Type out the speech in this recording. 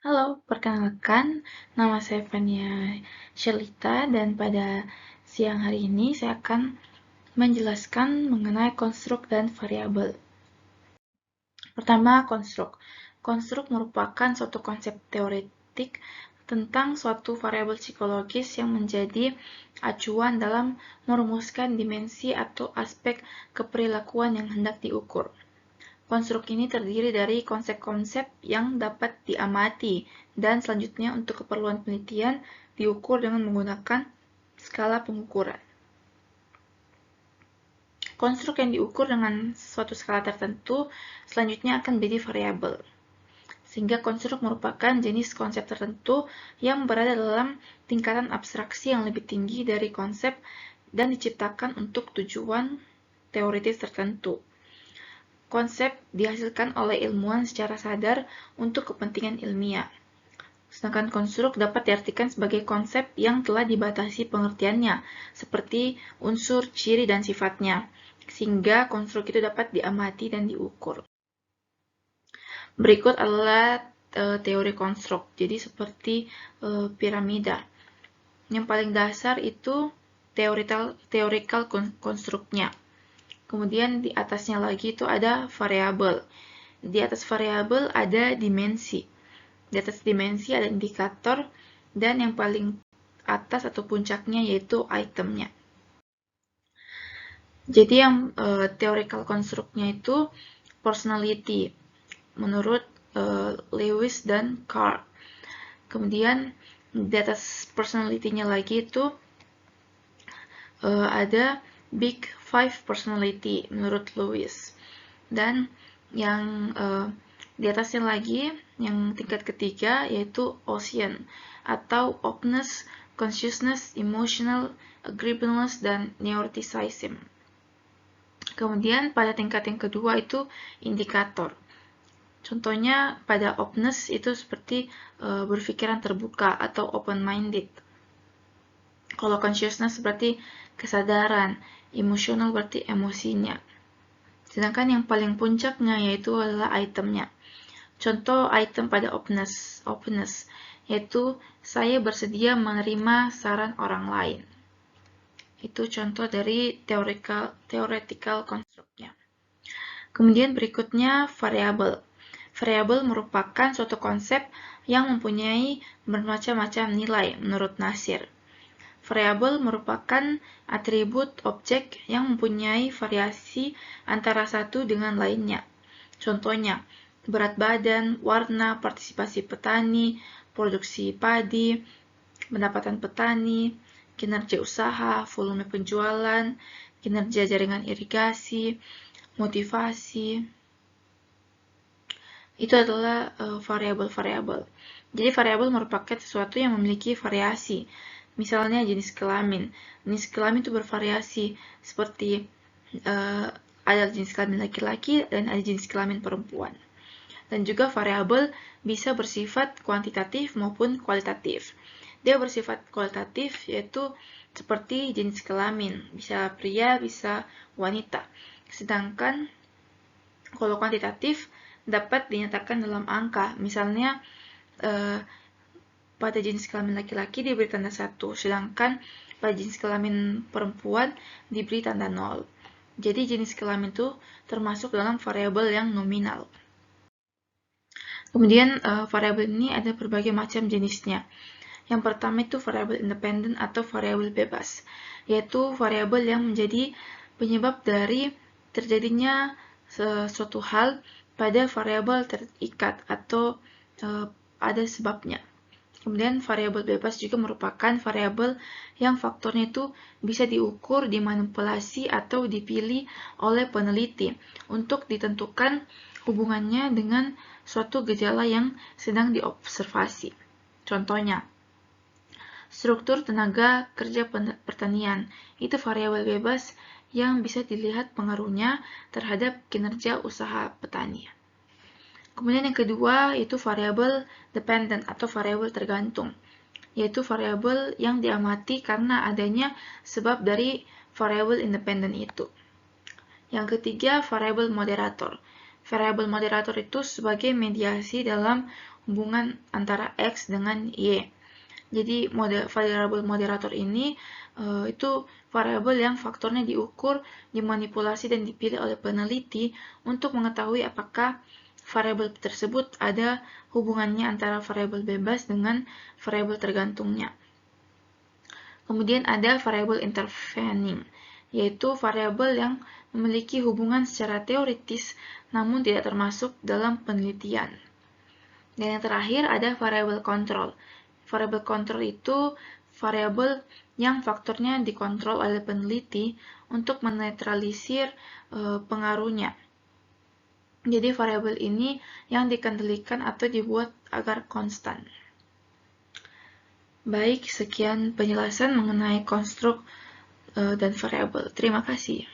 Halo, perkenalkan, nama saya Fania Shelita dan pada siang hari ini saya akan menjelaskan mengenai konstruk dan variabel. Pertama, konstruk. Konstruk merupakan suatu konsep teoretik tentang suatu variabel psikologis yang menjadi acuan dalam merumuskan dimensi atau aspek keperilakuan yang hendak diukur. Konstruk ini terdiri dari konsep-konsep yang dapat diamati dan selanjutnya untuk keperluan penelitian diukur dengan menggunakan skala pengukuran. Konstruk yang diukur dengan suatu skala tertentu selanjutnya akan menjadi variabel. Sehingga konstruk merupakan jenis konsep tertentu yang berada dalam tingkatan abstraksi yang lebih tinggi dari konsep dan diciptakan untuk tujuan teoritis tertentu. Konsep dihasilkan oleh ilmuwan secara sadar untuk kepentingan ilmiah. Sedangkan konstruk dapat diartikan sebagai konsep yang telah dibatasi pengertiannya, seperti unsur, ciri, dan sifatnya, sehingga konstruk itu dapat diamati dan diukur. Berikut adalah teori konstruk, jadi seperti piramida. Yang paling dasar itu theoretical konstruknya. Kemudian di atasnya lagi itu ada variabel. Di atas variabel ada dimensi. Di atas dimensi ada indikator. Dan yang paling atas atau puncaknya yaitu itemnya. Jadi yang theoretical construct-nya itu personality menurut Lewis dan Carr. Kemudian di atas personality-nya lagi itu ada Big Five personality menurut Lewis. Dan yang di atasnya lagi, yang tingkat ketiga yaitu Ocean atau openness, consciousness, emotional, agreeableness, dan neuroticism. Kemudian pada tingkat yang kedua itu indikator. Contohnya pada openness itu seperti berpikiran terbuka atau open-minded. Kalau consciousness berarti kesadaran, emotional berarti emosinya. Sedangkan yang paling puncaknya yaitu adalah itemnya. Contoh item pada openness yaitu saya bersedia menerima saran orang lain. Itu contoh dari theoretical construct-nya. Kemudian berikutnya variabel. Variabel merupakan suatu konsep yang mempunyai bermacam-macam nilai menurut Nasir. Variabel merupakan atribut objek yang mempunyai variasi antara satu dengan lainnya. Contohnya, berat badan, warna, partisipasi petani, produksi padi, pendapatan petani, kinerja usaha, volume penjualan, kinerja jaringan irigasi, motivasi. Itu adalah variabel-variabel. Jadi variabel merupakan sesuatu yang memiliki variasi. Misalnya jenis kelamin. Jenis kelamin itu bervariasi seperti ada jenis kelamin laki-laki dan ada jenis kelamin perempuan. Dan juga variabel bisa bersifat kuantitatif maupun kualitatif. Dia bersifat kualitatif yaitu seperti jenis kelamin, bisa pria, bisa wanita. Sedangkan kalau kuantitatif dapat dinyatakan dalam angka. Misalnya pada jenis kelamin laki-laki diberi tanda 1, sedangkan pada jenis kelamin perempuan diberi tanda 0. Jadi jenis kelamin itu termasuk dalam variabel yang nominal. Kemudian variabel ini ada berbagai macam jenisnya. Yang pertama itu variabel independen atau variabel bebas, yaitu variabel yang menjadi penyebab dari terjadinya suatu hal pada variabel terikat atau ada sebabnya. Kemudian variabel bebas juga merupakan variabel yang faktornya itu bisa diukur, dimanipulasi, atau dipilih oleh peneliti untuk ditentukan hubungannya dengan suatu gejala yang sedang diobservasi. Contohnya, struktur tenaga kerja pertanian itu variabel bebas yang bisa dilihat pengaruhnya terhadap kinerja usaha petani. Kemudian yang kedua yaitu variabel dependent atau variabel tergantung, yaitu variabel yang diamati karena adanya sebab dari variabel independen itu. Yang ketiga, variabel moderator. Variabel moderator itu sebagai mediasi dalam hubungan antara X dengan Y. Jadi variabel moderator ini itu variabel yang faktornya diukur, dimanipulasi, dan dipilih oleh peneliti untuk mengetahui apakah variabel tersebut ada hubungannya antara variabel bebas dengan variabel tergantungnya. Kemudian ada variabel intervening, yaitu variabel yang memiliki hubungan secara teoritis namun tidak termasuk dalam penelitian. Dan yang terakhir ada variabel kontrol. Variabel kontrol itu variabel yang faktornya dikontrol oleh peneliti untuk menetralisir pengaruhnya. Jadi variabel ini yang dikendalikan atau dibuat agar konstan. Baik, sekian penjelasan mengenai konstruk dan variabel. Terima kasih.